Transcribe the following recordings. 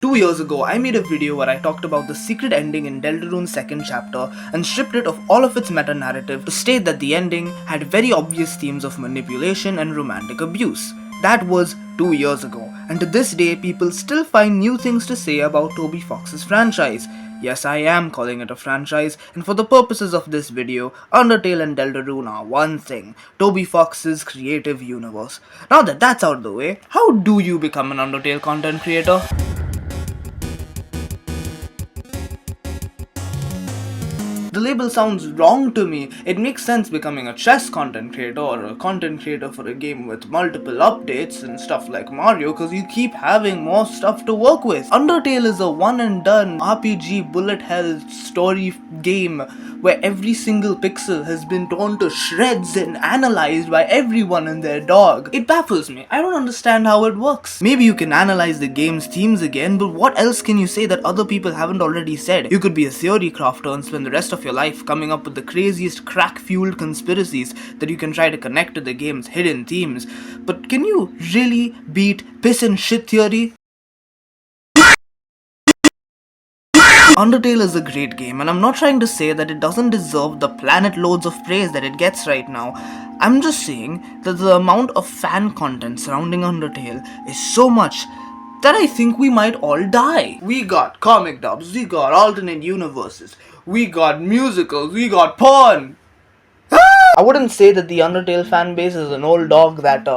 2 years ago, I made a video where I talked about the secret ending in Deltarune's second chapter and stripped it of all of its meta-narrative to state that the ending had very obvious themes of manipulation and romantic abuse. That was 2 years ago, and to this day, people still find new things to say about Toby Fox's franchise. Yes, I am calling it a franchise, and for the purposes of this video, Undertale and Deltarune are one thing, Toby Fox's creative universe. Now that that's out of the way, how do you become an Undertale content creator? The label sounds wrong to me. It makes sense becoming a chess content creator or a content creator for a game with multiple updates and stuff like Mario because you keep having more stuff to work with. Undertale is a one and done RPG bullet hell story game where every single pixel has been torn to shreds and analyzed by everyone and their dog. It baffles me. I don't understand how it works. Maybe you can analyze the game's themes again, but what else can you say that other people haven't already said? You could be a theory crafter and spend the rest of your life coming up with the craziest crack-fueled conspiracies that you can try to connect to the game's hidden themes. But can you really beat piss and shit theory? Undertale is a great game, and I'm not trying to say that it doesn't deserve the planet loads of praise that it gets right now. I'm just saying that the amount of fan content surrounding Undertale is so much that I think we might all die. We got comic dubs, we got alternate universes, we got musicals, we got porn. I wouldn't say that the Undertale fanbase is an old dog that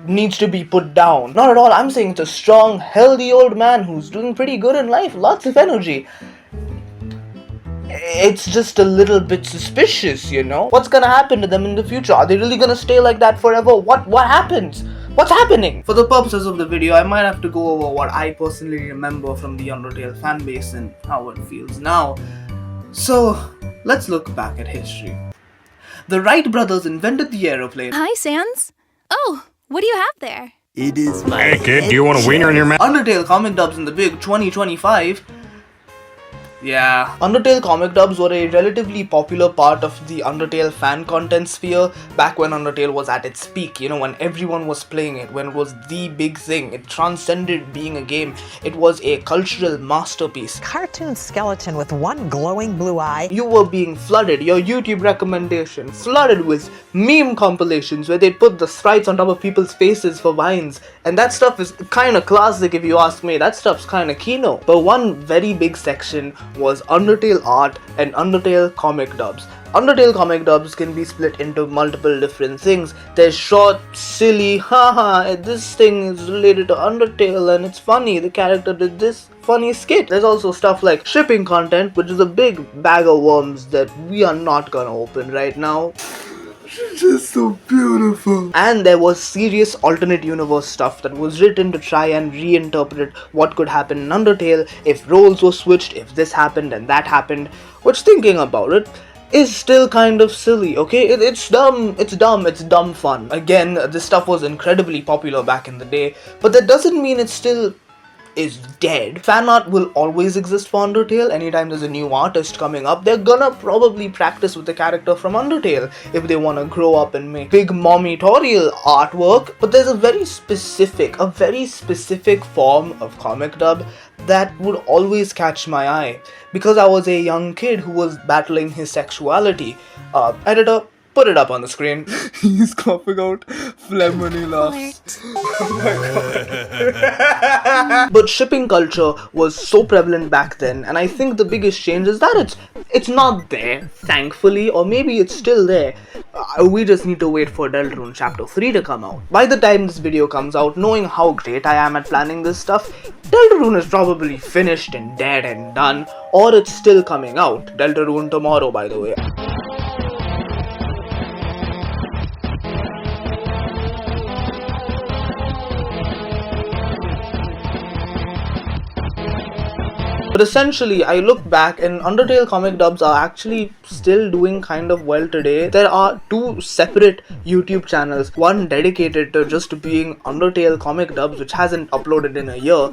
needs to be put down. Not at all. I'm saying it's a strong, healthy old man who's doing pretty good in life, lots of energy. It's just a little bit suspicious, you know? What's gonna happen to them in the future? Are they really gonna stay like that forever? What happens? What's happening? For the purposes of the video, I might have to go over what I personally remember from the Undertale fanbase and how it feels now. So, let's look back at history. The Wright brothers invented the aeroplane. Hi, Sans. Oh, what do you have there? It is my Hey kid, do you want a wiener in your mouth? Undertale comic dubs in the big 2025. Yeah. Undertale comic dubs were a relatively popular part of the Undertale fan content sphere back when Undertale was at its peak, you know, when everyone was playing it, when it was the big thing. It transcended being a game. It was a cultural masterpiece. Cartoon skeleton with one glowing blue eye. You were being flooded, your YouTube recommendation, flooded with meme compilations where they'd put the sprites on top of people's faces for vines. And that stuff is kinda classic if you ask me. That stuff's kinda kino. But one very big section was Undertale art and Undertale comic dubs. Undertale comic dubs can be split into multiple different things. There's short, silly, haha, this thing is related to Undertale and it's funny, the character did this funny skit. There's also stuff like shipping content, which is a big bag of worms that we are not gonna open right now. She's just so beautiful. And there was serious alternate universe stuff that was written to try and reinterpret what could happen in Undertale if roles were switched, if this happened and that happened, which thinking about it is still kind of silly, okay? It's dumb fun. Again, this stuff was incredibly popular back in the day, but that doesn't mean it still is dead. Fan art will always exist for Undertale. Anytime there's a new artist coming up, they're gonna probably practice with the character from Undertale if they wanna grow up and make big mommy-torial artwork. But there's a very specific form of comic dub that would always catch my eye because I was a young kid who was battling his sexuality. Editor, put it up on the screen. He's coughing out phlegm when he laughs. But shipping culture was so prevalent back then, and I think the biggest change is that it's not there, thankfully, or maybe it's still there. We just need to wait for Deltarune Chapter 3 to come out. By the time this video comes out, knowing how great I am at planning this stuff, Deltarune is probably finished and dead and done, or it's still coming out. Deltarune tomorrow, by the way. But essentially, I look back and Undertale comic dubs are actually still doing kind of well today. There are two separate YouTube channels, one dedicated to just being Undertale comic dubs, which hasn't uploaded in a year.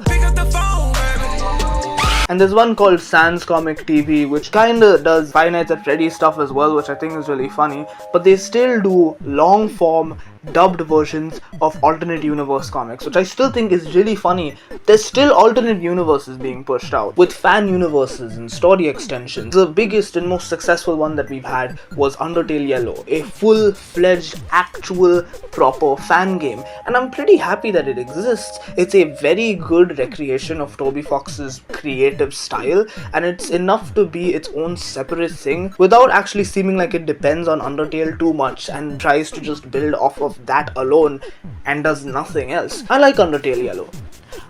And there's one called Sans Comic TV, which kinda does Five Nights at Freddy's stuff as well, which I think is really funny. But they still do long form, dubbed versions of alternate universe comics, which I still think is really funny. There's still alternate universes being pushed out with fan universes and story extensions. The biggest and most successful one that we've had was Undertale Yellow, a full-fledged, actual, proper fan game, and I'm pretty happy that it exists. It's a very good recreation of Toby Fox's creative style, and it's enough to be its own separate thing without actually seeming like it depends on Undertale too much and tries to just build off of that alone and does nothing else. I like Undertale Yellow.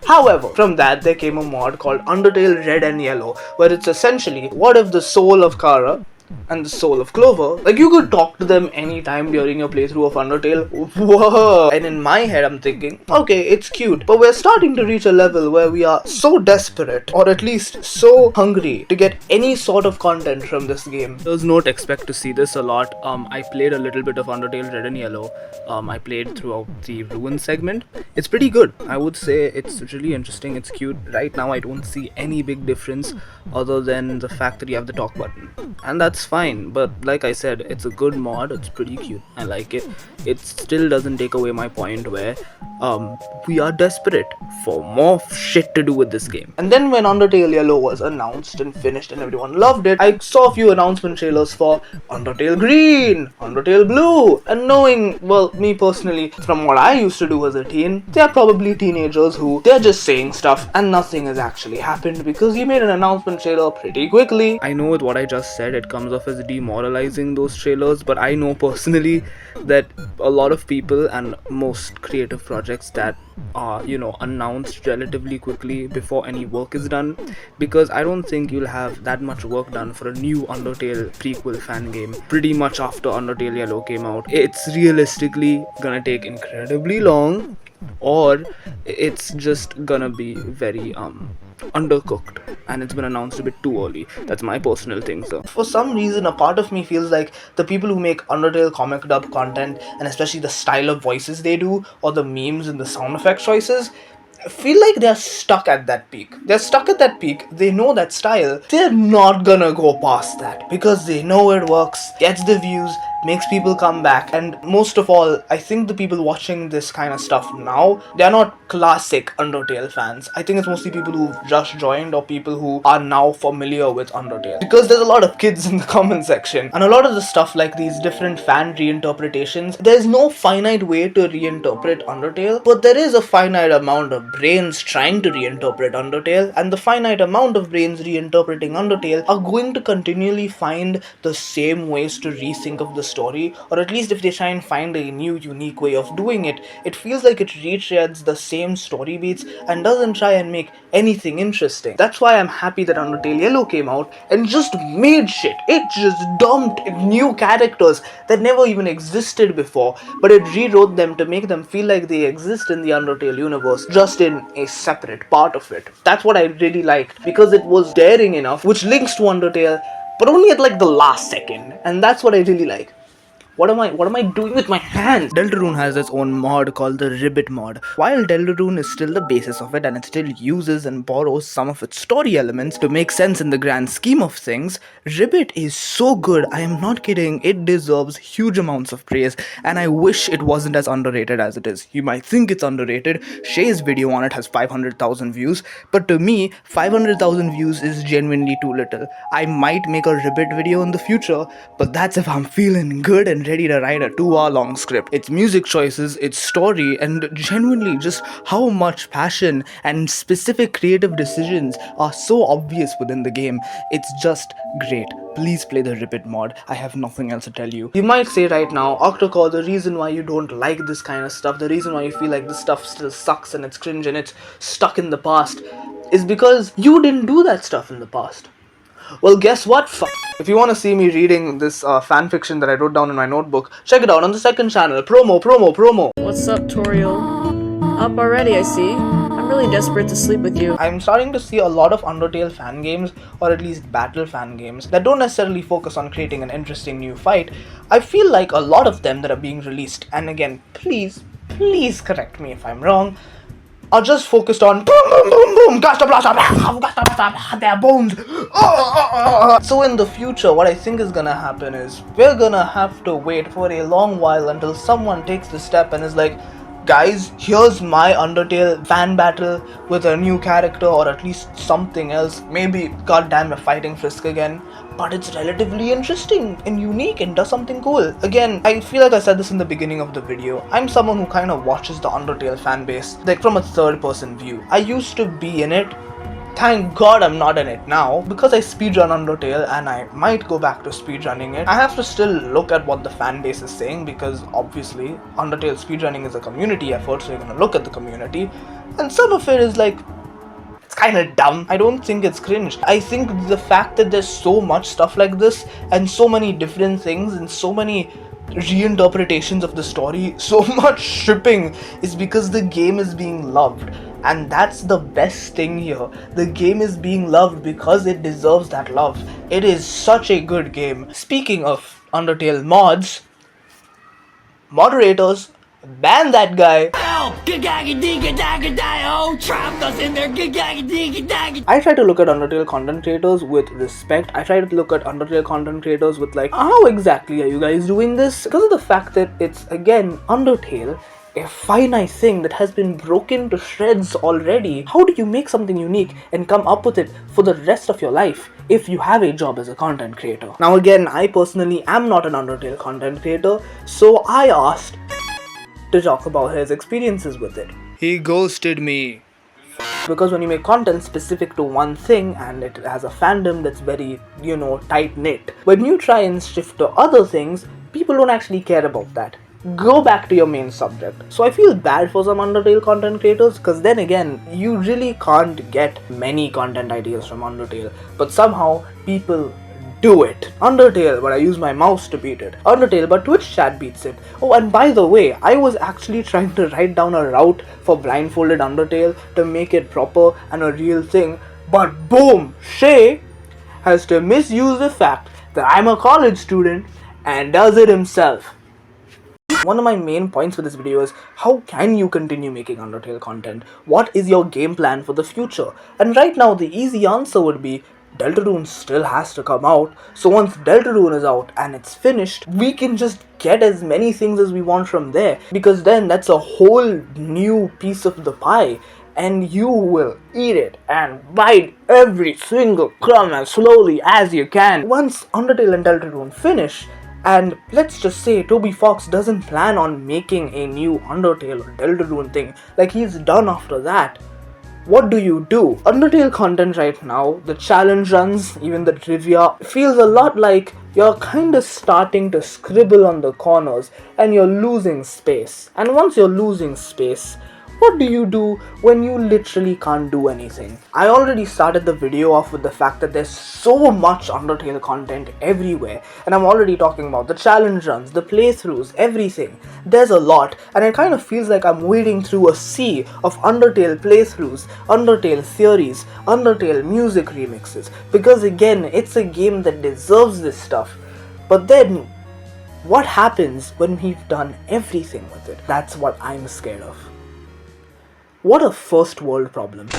However, from that there came a mod called Undertale Red and Yellow, where it's essentially, what if the soul of Kara and the soul of Clover, like, you could talk to them anytime during your playthrough of Undertale. Whoa! And in my head I'm thinking, okay, it's cute, but we're starting to reach a level where we are so desperate, or at least so hungry, to get any sort of content from this game. Does not expect to see this a lot. I played a little bit of Undertale Red and Yellow. I played throughout the Ruin segment. It's pretty good. I would say it's really interesting. It's cute. Right now I don't see any big difference other than the fact that you have the talk button, and that's fine. But like I said, it's a good mod. It's pretty cute. I like it. It still doesn't take away my point where we are desperate for more shit to do with this game. And then when Undertale Yellow was announced and finished and everyone loved it, I saw a few announcement trailers for Undertale Green, Undertale Blue, and knowing, well, me personally, from what I used to do as a teen, they're probably teenagers who, they're just saying stuff and nothing has actually happened because you made an announcement trailer pretty quickly. I know with what I just said, it comes off as demoralizing, those trailers, but I know personally that a lot of people and most creative projects that are, announced relatively quickly before any work is done, because I don't think you'll have that much work done for a new Undertale prequel fan game pretty much after Undertale Yellow came out. It's realistically gonna take incredibly long, or it's just gonna be very undercooked and it's been announced a bit too early. That's my personal thing, sir. For some reason, a part of me feels like the people who make Undertale comic dub content, and especially the style of voices they do, or the memes and the sound effect choices, feel like they're stuck at that peak. They know that style. They're not gonna go past that because they know it works, gets the views, makes people come back, and most of all, I think the people watching this kind of stuff now, they're not classic Undertale fans. I think it's mostly people who've just joined or people who are now familiar with Undertale, because there's a lot of kids in the comment section, and a lot of the stuff like these different fan reinterpretations, there's no finite way to reinterpret Undertale, but there is a finite amount of brains trying to reinterpret Undertale, and the finite amount of brains reinterpreting Undertale are going to continually find the same ways to rethink of the story, or at least if they try and find a new unique way of doing it, it feels like it retreads the same story beats and doesn't try and make anything interesting. That's why I'm happy that Undertale Yellow came out and just made shit. It just dumped new characters that never even existed before, but it rewrote them to make them feel like they exist in the Undertale universe, just in a separate part of it. That's what I really liked, because it was daring enough, which links to Undertale, but only at like the last second, and that's what I really like. What am I doing with my hands? Deltarune has its own mod called the Ribbit mod. While Deltarune is still the basis of it and it still uses and borrows some of its story elements to make sense in the grand scheme of things, Ribbit is so good, I am not kidding, it deserves huge amounts of praise, and I wish it wasn't as underrated as it is. You might think it's underrated. Shay's video on it has 500,000 views, but to me, 500,000 views is genuinely too little. I might make a Ribbit video in the future, but that's if I'm feeling good and ready to write a 2-hour long script. Its music choices, its story, and genuinely just how much passion and specific creative decisions are so obvious within the game. It's just great. Please play the Ribbit mod. I have nothing else to tell you. You might say right now, Octocore, the reason why you don't like this kind of stuff, the reason why you feel like this stuff still sucks and it's cringe and it's stuck in the past, is because you didn't do that stuff in the past. Well, guess what? If you want to see me reading this fanfiction that I wrote down in my notebook, check it out on the second channel. Promo. What's up, Toriel? Up already, I see. I'm really desperate to sleep with you. I'm starting to see a lot of Undertale fan games, or at least battle fan games, that don't necessarily focus on creating an interesting new fight. I feel like a lot of them that are being released, and again, please correct me if I'm wrong, are just focused on boom, boom, boom, boom, gasta blasta, their bones. So in the future, what I think is gonna happen is we're gonna have to wait for a long while until someone takes the step and is like, guys, here's my Undertale fan battle with a new character or at least something else. Maybe, goddamn, we're fighting Frisk again. But it's relatively interesting and unique and does something cool. Again, I feel like I said this in the beginning of the video. I'm someone who kind of watches the Undertale fanbase, like from a third-person view. I used to be in it. Thank God I'm not in it now, because I speedrun Undertale and I might go back to speedrunning it. I have to still look at what the fanbase is saying, because obviously Undertale speedrunning is a community effort, so you're gonna look at the community. And some of it is like, it's kind of dumb. I don't think it's cringe. I think the fact that there's so much stuff like this and so many different things and so many reinterpretations of the story, so much shipping, is because the game is being loved. And that's the best thing here. The game is being loved because it deserves that love. It is such a good game. Speaking of Undertale mods, moderators, ban that guy. I try to look at Undertale content creators with respect. I try to look at Undertale content creators with like, how exactly are you guys doing this? Because of the fact that it's, again, Undertale, a finite thing that has been broken to shreds already. How do you make something unique and come up with it for the rest of your life if you have a job as a content creator? Now again, I personally am not an Undertale content creator, so I asked to talk about his experiences with it. He ghosted me. Because when you make content specific to one thing and it has a fandom that's very, tight-knit, when you try and shift to other things, people don't actually care about that. Go back to your main subject. So I feel bad for some Undertale content creators, because then again, you really can't get many content ideas from Undertale, but somehow people do it. Undertale, but I use my mouse to beat it. Undertale, but Twitch chat beats it. Oh, and by the way, I was actually trying to write down a route for blindfolded Undertale to make it proper and a real thing, but boom, Shayy has to misuse the fact that I'm a college student and does it himself. One of my main points for this video is, how can you continue making Undertale content? What is your game plan for the future? And right now, the easy answer would be, Deltarune still has to come out, so once Deltarune is out and it's finished, we can just get as many things as we want from there, because then that's a whole new piece of the pie, and you will eat it and bite every single crumb as slowly as you can. Once Undertale and Deltarune finish, and let's just say Toby Fox doesn't plan on making a new Undertale or Deltarune thing like he's done after that, what do you do? Undertale content right now, the challenge runs, even the trivia, feels a lot like you're kinda starting to scribble on the corners and you're losing space. And once you're losing space, what do you do when you literally can't do anything? I already started the video off with the fact that there's so much Undertale content everywhere, and I'm already talking about the challenge runs, the playthroughs, everything. There's a lot, and it kind of feels like I'm wading through a sea of Undertale playthroughs, Undertale theories, Undertale music remixes, because again, it's a game that deserves this stuff. But then, what happens when we've done everything with it? That's what I'm scared of. What a first world problem.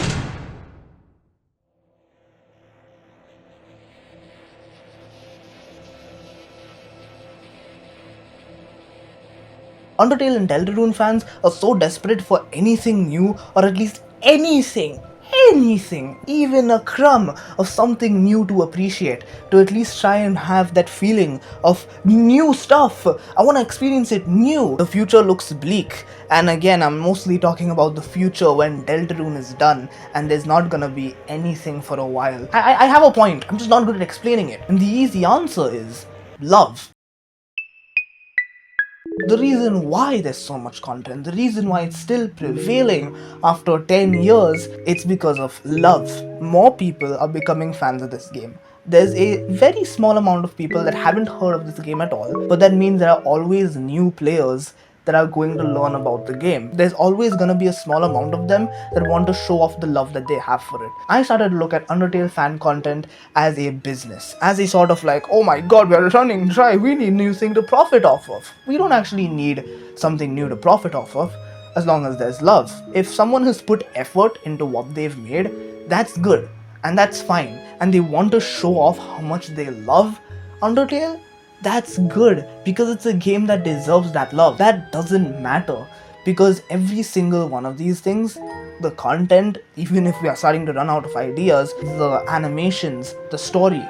Undertale and Deltarune fans are so desperate for anything new, or at least anything, even a crumb of something new to appreciate, to at least try and have that feeling of new stuff. I want to experience it new. The future looks bleak, and again, I'm mostly talking about the future when Deltarune is done and there's not gonna be anything for a while. I have a point, I'm just not good at explaining it, and the easy answer is love. The reason why there's so much content, the reason why it's still prevailing after 10 years, it's because of love. More people are becoming fans of this game. There's a very small amount of people that haven't heard of this game at all, but that means there are always new players that are going to learn about the game. There's always gonna be a small amount of them that want to show off the love that they have for it. I started to look at Undertale fan content as a business, as a sort of like, oh my god, we're running dry, we need new thing to profit off of. We don't actually need something new to profit off of. as long as there's love. If someone has put effort into what they've made, that's good and that's fine, and they want to show off how much they love Undertale, that's good because it's a game that deserves that love. That doesn't matter because every single one of these things, the content, even if we are starting to run out of ideas, the animations, the story,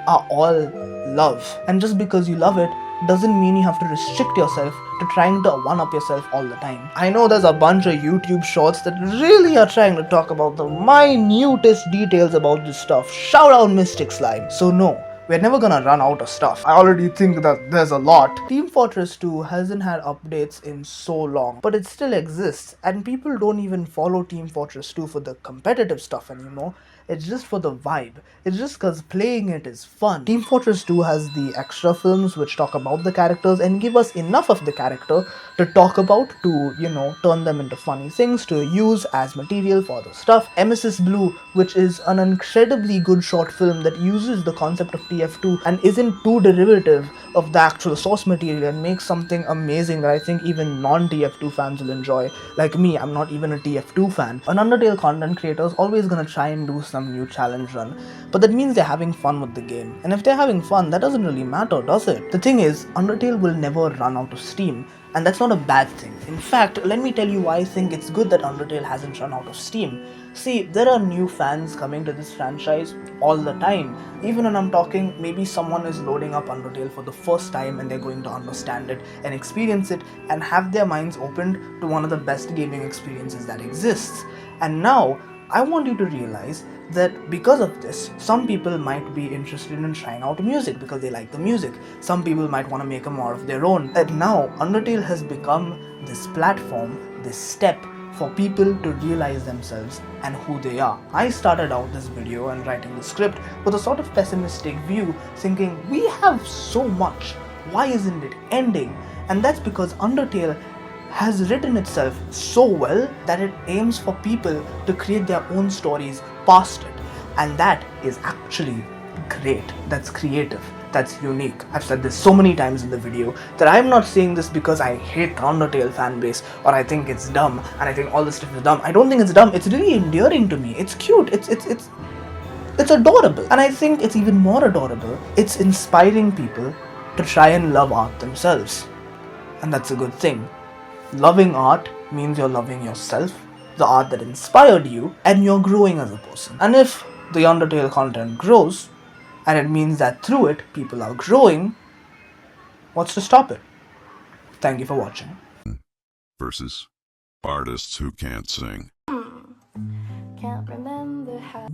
are all love. And just because you love it doesn't mean you have to restrict yourself to trying to one-up yourself all the time. I know there's a bunch of YouTube shorts that really are trying to talk about the minutest details about this stuff. Shout out Mystic Slime. So no, we're never gonna run out of stuff. I already think that there's a lot. Team Fortress 2 hasn't had updates in so long, but it still exists, and people don't even follow Team Fortress 2 for the competitive stuff anymore. It's just for the vibe. It's just because playing it is fun. Team Fortress 2 has the extra films which talk about the characters and give us enough of the character to talk about, to, turn them into funny things, to use as material for the stuff. MSS Blue, which is an incredibly good short film that uses the concept of TF2 and isn't too derivative of the actual source material and makes something amazing that I think even non-TF2 fans will enjoy. Like me, I'm not even a TF2 fan. An Undertale content creator is always gonna try and do some new challenge run, but that means they're having fun with the game. And if they're having fun, that doesn't really matter, does it? The thing is, Undertale will never run out of steam, and that's not a bad thing. In fact, let me tell you why I think it's good that Undertale hasn't run out of steam. See, there are new fans coming to this franchise all the time. Even when I'm talking, maybe someone is loading up Undertale for the first time and they're going to understand it and experience it and have their minds opened to one of the best gaming experiences that exists. And now, I want you to realize that because of this, some people might be interested in trying out music because they like the music. Some people might want to make a more of their own. And now, Undertale has become this platform, this step for people to realize themselves and who they are. I started out this video and writing the script with a sort of pessimistic view, thinking we have so much, why isn't it ending? And that's because Undertale has written itself so well that it aims for people to create their own stories past it. And that is actually great. That's creative. That's unique. I've said this so many times in the video that I'm not saying this because I hate the Undertale fanbase or I think it's dumb and I think all this stuff is dumb. I don't think it's dumb. It's really endearing to me. It's cute. It's adorable. And I think it's even more adorable. It's inspiring people to try and love art themselves. And that's a good thing. Loving art means you're loving yourself, the art that inspired you, and you're growing as a person. And if the Undertale content grows, and it means that through it people are growing, what's to stop it? Thank you for watching. Versus artists who can't sing. Can't remember how.